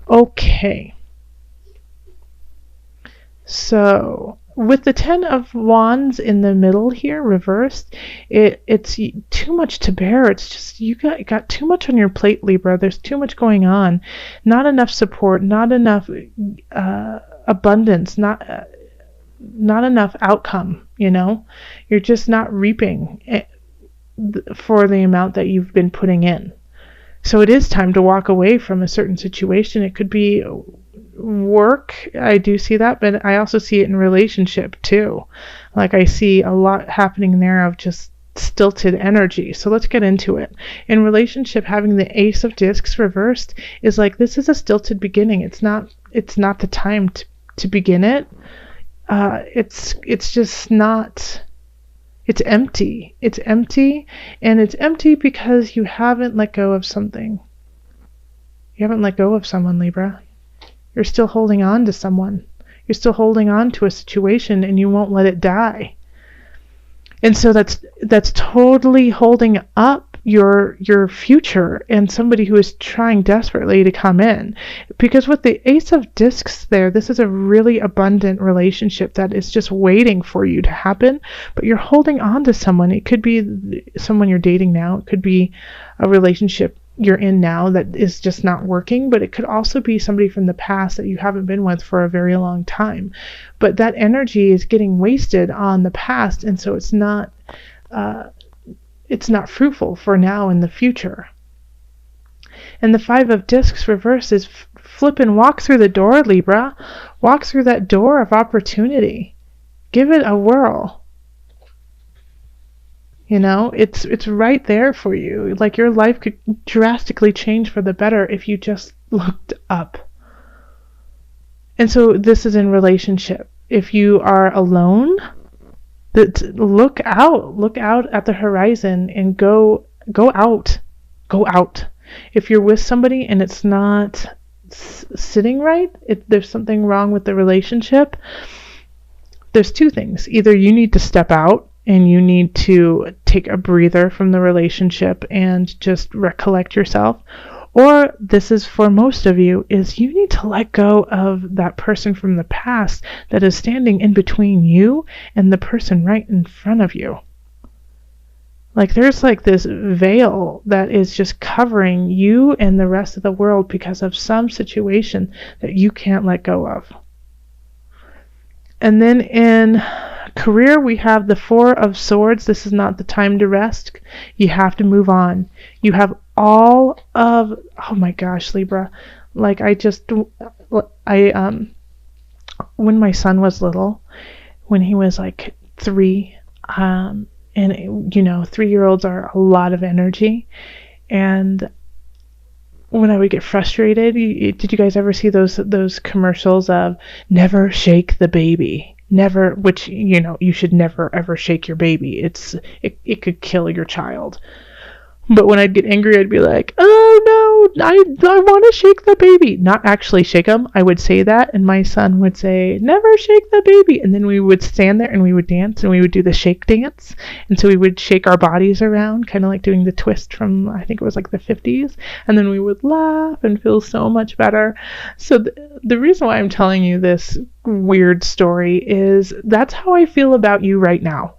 Okay. So with the Ten of Wands in the middle here, reversed, it's too much to bear. It's just you got too much on your plate, Libra. There's too much going on, not enough support, not enough abundance, not enough outcome. You're just not reaping for the amount that you've been putting in. So it is time to walk away from a certain situation. It could be work, I do see that, but I also see it in relationship too. Like I see a lot happening there of just stilted energy. So let's get into it. In relationship, having the Ace of Discs reversed is like, this is a stilted beginning. It's not the time to begin it. It's just not. It's empty. It's empty, and it's empty because you haven't let go of something. You haven't let go of someone, Libra. You're still holding on to someone. You're still holding on to a situation, and you won't let it die. And so that's totally holding up your future and somebody who is trying desperately to come in. Because with the Ace of Discs there, this is a really abundant relationship that is just waiting for you to happen, but you're holding on to someone. It could be someone you're dating now. It could be a relationship you're in now that is just not working, but it could also be somebody from the past that you haven't been with for a very long time. But that energy is getting wasted on the past, and so it's not fruitful for now in the future. And the Five of Discs reverse is flip and walk through the door, Libra. Walk through that door of opportunity. Give it a whirl. It's right there for you. Like your life could drastically change for the better if you just looked up. And so this is in relationship. If you are alone, look out at the horizon and go out. If you're with somebody and it's not sitting right, there's something wrong with the relationship. There's two things. Either you need to step out and you need to take a breather from the relationship and just recollect yourself. Or this is for most of you, is you need to let go of that person from the past that is standing in between you and the person right in front of you. Like there's like this veil that is just covering you and the rest of the world because of some situation that you can't let go of. And then in career, we have the Four of Swords. This is not the time to rest. You have to move on. You have all of, oh my gosh, Libra. Like when my son was little, when he was like 3, and 3-year-olds are a lot of energy. And when I would get frustrated, did you guys ever see those commercials of never shake the baby? Never, which, you should never ever shake your baby. It could kill your child. But when I'd get angry, I'd be like, oh no, I want to shake the baby. Not actually shake him. I would say that, and my son would say, never shake the baby. And then we would stand there and we would dance and we would do the shake dance. And so we would shake our bodies around, kind of like doing the twist from, I think it was like the 50s. And then we would laugh and feel so much better. So the reason why I'm telling you this weird story is that's how I feel about you right now.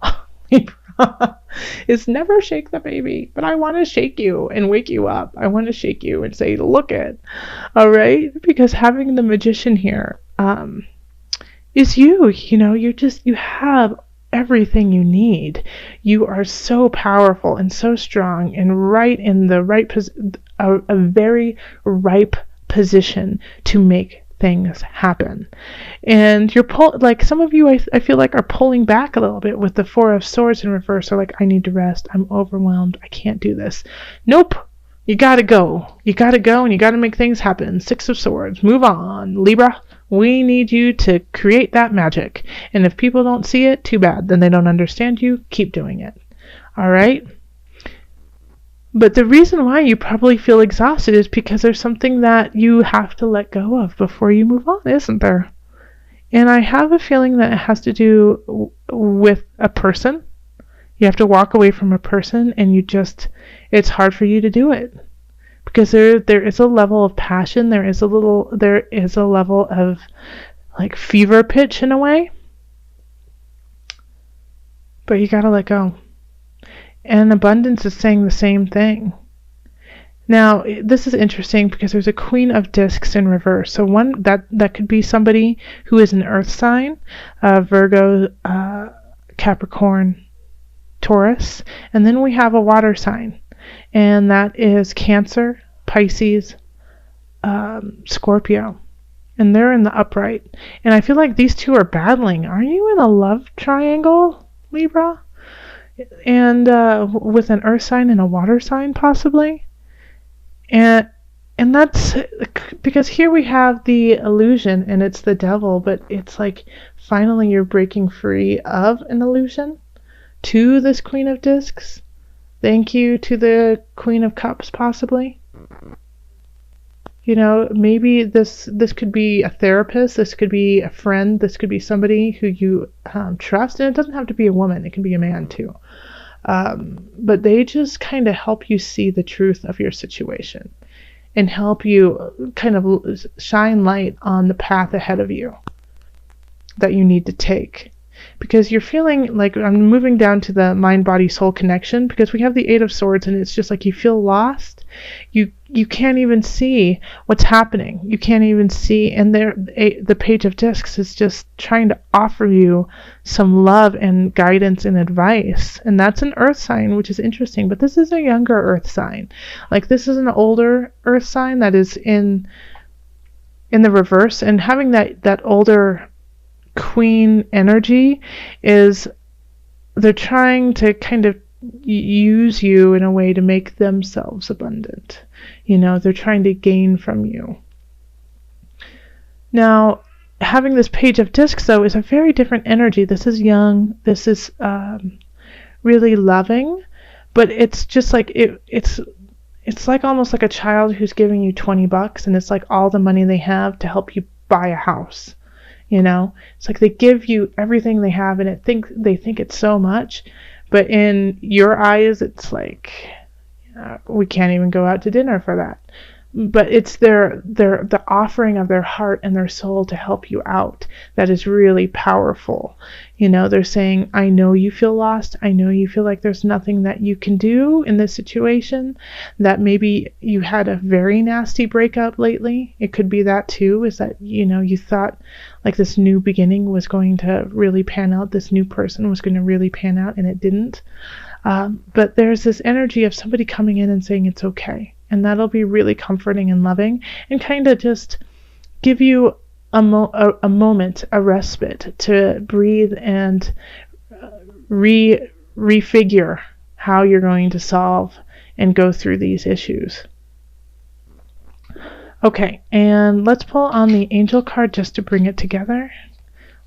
Is never shake the baby, but I want to shake you and wake you up. I want to shake you and say, look it. All right? Because having the Magician here is you. You have everything you need. You are so powerful and so strong and right in the right a very ripe position to make things happen. And you're like some of you I feel like are pulling back a little bit with the Four of Swords in reverse. Are like, I need to rest, I'm overwhelmed, I can't do this. Nope, you gotta go and you gotta make things happen. Six of Swords, move on, Libra. We need you to create that magic, and if people don't see it, too bad, then they don't understand you. Keep doing it. All right. But the reason why you probably feel exhausted is because there's something that you have to let go of before you move on, isn't there? And I have a feeling that it has to do with a person. You have to walk away from a person, and it's hard for you to do it because there is a level of passion, there is a level of like fever pitch in a way, but you gotta let go. And abundance is saying the same thing. Now, this is interesting because there's a Queen of Discs in reverse. So one that could be somebody who is an earth sign, Virgo, Capricorn, Taurus, and then we have a water sign, and that is Cancer, Pisces, Scorpio, and they're in the upright. And I feel like these two are battling. Are you in a love triangle, Libra? And with an earth sign and a water sign, possibly? And that's because here we have the illusion and it's the devil, but it's like finally you're breaking free of an illusion to this Queen of Discs. Thank you to the Queen of Cups, possibly. You know, maybe this could be a therapist, this could be a friend, this could be somebody who you trust, and it doesn't have to be a woman, it can be a man too. But they just kind of help you see the truth of your situation and help you kind of shine light on the path ahead of you that you need to take. Because you're feeling like, I'm moving down to the mind, body, soul connection, because we have the Eight of Swords, and it's just like you feel lost. You can't even see what's happening. You can't even see, and the Page of Discs is just trying to offer you some love and guidance and advice. And that's an earth sign, which is interesting, but this is a younger earth sign. Like, this is an older earth sign that is in the reverse, and having that older Queen energy is they're trying to kind of use you in a way to make themselves abundant. You know, they're trying to gain from you. Now, having this Page of Discs, though, is a very different energy. This is young. This is really loving, but it's just like it's like almost like a child who's giving you $20, and it's like all the money they have to help you buy a house. You know, it's like they give you everything they have, and they think it's so much, but in your eyes, it's like we can't even go out to dinner for that. But it's the offering of their heart and their soul to help you out that is really powerful. You know, they're saying, I know you feel lost. I know you feel like there's nothing that you can do in this situation, that maybe you had a very nasty breakup lately. It could be that too, is that, you know, you thought like this new beginning was going to really pan out. This new person was going to really pan out, and it didn't. But there's this energy of somebody coming in and saying it's okay. And that'll be really comforting and loving, and kind of just give you a moment, a respite to breathe and refigure how you're going to solve and go through these issues. Okay, and let's pull on the angel card just to bring it together.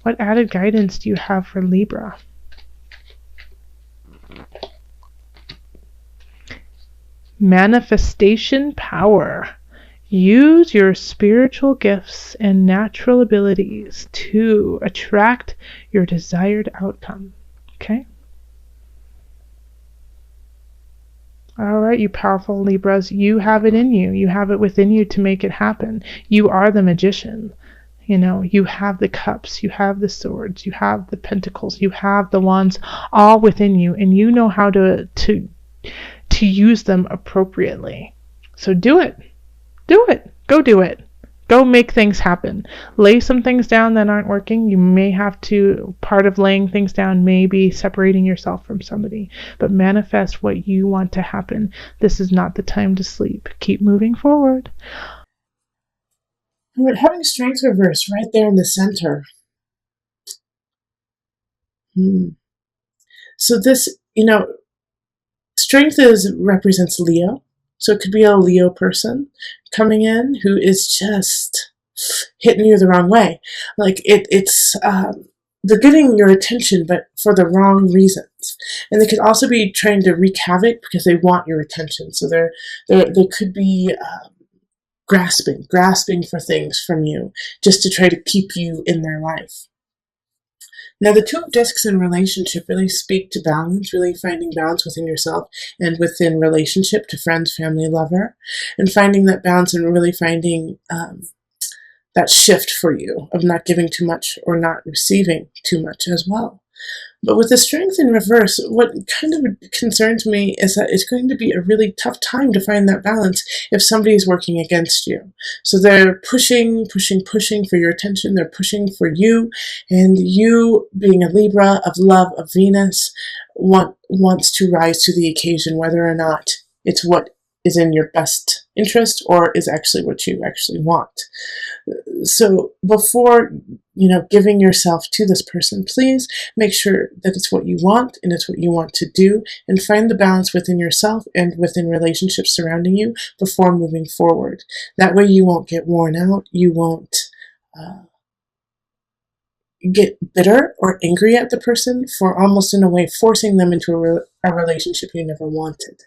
What added guidance do you have for Libra? Manifestation power. Use your spiritual gifts and natural abilities to attract your desired outcome. Okay? All right, you powerful Libras, you have it in you. You have it within you to make it happen. You are the magician. You know, you have the cups, you have the swords, you have the pentacles, you have the wands, all within you, and you know how to use them appropriately. So do it. Do it. Go do it. Go make things happen. Lay some things down that aren't working. You may have to, part of laying things down may be separating yourself from somebody, but manifest what you want to happen. This is not the time to sleep. Keep moving forward. We're having strength reverse right there in the center. So this, you know, strength represents Leo. So it could be a Leo person coming in who is just hitting you the wrong way. Like it's they're getting your attention, but for the wrong reasons. And they could also be trying to wreak havoc because they want your attention. So they could be grasping for things from you just to try to keep you in their life. Now, the Two of Discs in relationship really speak to balance, really finding balance within yourself and within relationship to friends, family, lover, and finding that balance and really finding that shift for you of not giving too much or not receiving too much as well. But with the Strength in reverse, what kind of concerns me is that it's going to be a really tough time to find that balance if somebody is working against you. So they're pushing for your attention. They're pushing for you, and you, being a Libra of love, of Venus, wants to rise to the occasion, whether or not it's what is in your best interest or is actually what you actually want. So before, giving yourself to this person, please make sure that it's what you want and it's what you want to do, and find the balance within yourself and within relationships surrounding you before moving forward. That way you won't get worn out, you won't get bitter or angry at the person for almost in a way forcing them into a relationship you never wanted.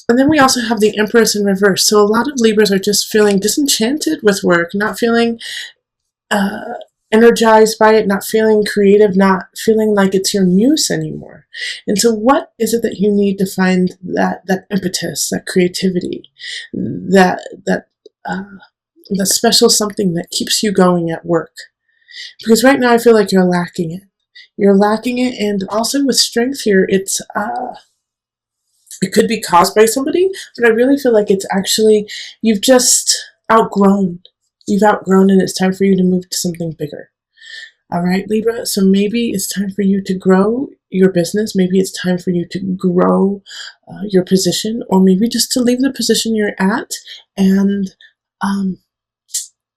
And then we also have the Empress in reverse. So a lot of Libras are just feeling disenchanted with work, not feeling energized by it, not feeling creative, not feeling like it's your muse anymore. And so what is it that you need to find that impetus, that creativity, that special something that keeps you going at work? Because right now I feel like you're lacking it. You're lacking it, and also with Strength here, it could be caused by somebody, but I really feel like it's actually, you've just outgrown. You've outgrown, and it's time for you to move to something bigger. All right, Libra? So maybe it's time for you to grow your business. Maybe it's time for you to grow your position, or maybe just to leave the position you're at and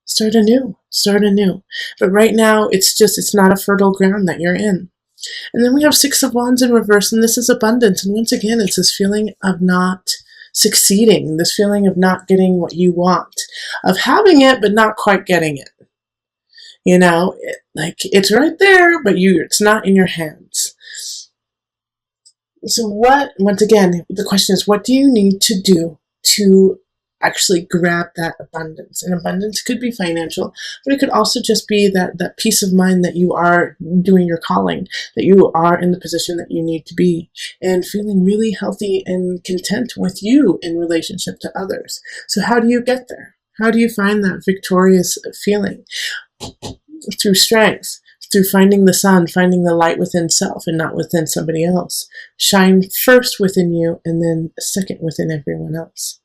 start anew. But right now, it's not a fertile ground that you're in. And then we have Six of Wands in reverse, and this is abundance. And once again, it's this feeling of not succeeding, this feeling of not getting what you want, of having it but not quite getting it. It's right there, but it's not in your hands. So once again, the question is, what do you need to do to actually grab that abundance? And abundance could be financial, but it could also just be that peace of mind that you are doing your calling, that you are in the position that you need to be, and feeling really healthy and content with you in relationship to others. So how do you get there? How do you find that victorious feeling? Through strength, through finding the sun, finding the light within self and not within somebody else. Shine first within you, and then second within everyone else.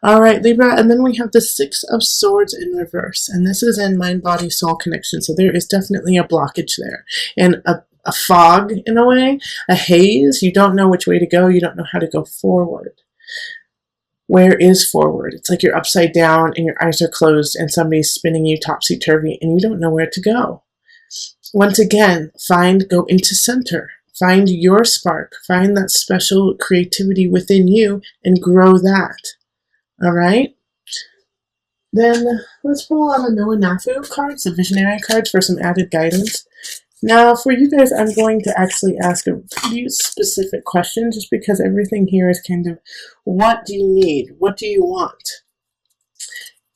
All right, Libra, and then we have the Six of Swords in reverse, and this is in mind-body-soul connection, so there is definitely a blockage there, and a fog in a way, a haze. You don't know which way to go, you don't know how to go forward. Where is forward? It's like you're upside down and your eyes are closed and somebody's spinning you topsy-turvy and you don't know where to go. Once again, go into center. Find your spark. Find that special creativity within you and grow that. All right? Then let's pull on the Noah Nafu cards, the visionary cards, for some added guidance. Now, for you guys, I'm going to actually ask a pretty specific question, just because everything here is kind of, what do you need? What do you want?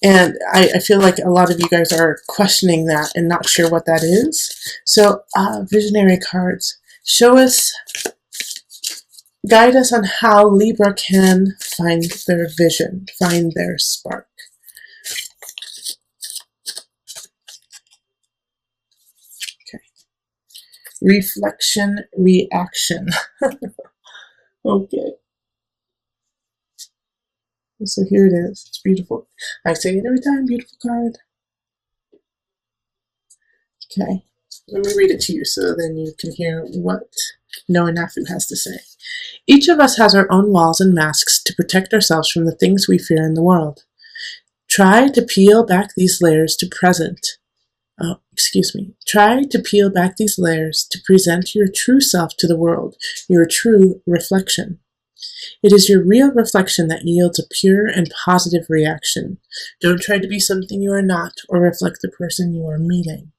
And I feel like a lot of you guys are questioning that and not sure what that is. So, visionary cards, guide us on how Libra can find their vision, find their spark. Reflection, reaction. Okay. So here it is. It's beautiful. I say it every time. Beautiful card. Okay. Let me read it to you so then you can hear what Noah Nafu has to say. Each of us has our own walls and masks to protect ourselves from the things we fear in the world. Try to peel back these layers to Try to peel back these layers to present your true self to the world, your true reflection. It is your real reflection that yields a pure and positive reaction. Don't try to be something you are not or reflect the person you are meeting.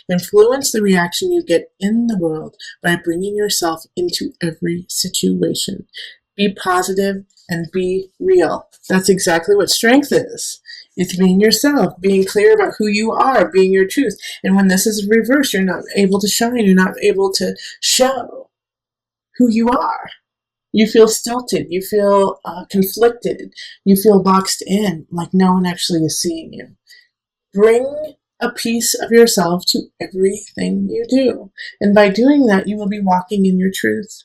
Influence the reaction you get in the world by bringing yourself into every situation. Be positive and be real. That's exactly what strength is. It's being yourself, being clear about who you are, being your truth. And when this is reversed, you're not able to shine, you're not able to show who you are. You feel stilted, you feel conflicted, you feel boxed in, like no one actually is seeing you. Bring a piece of yourself to everything you do. And by doing that, you will be walking in your truth.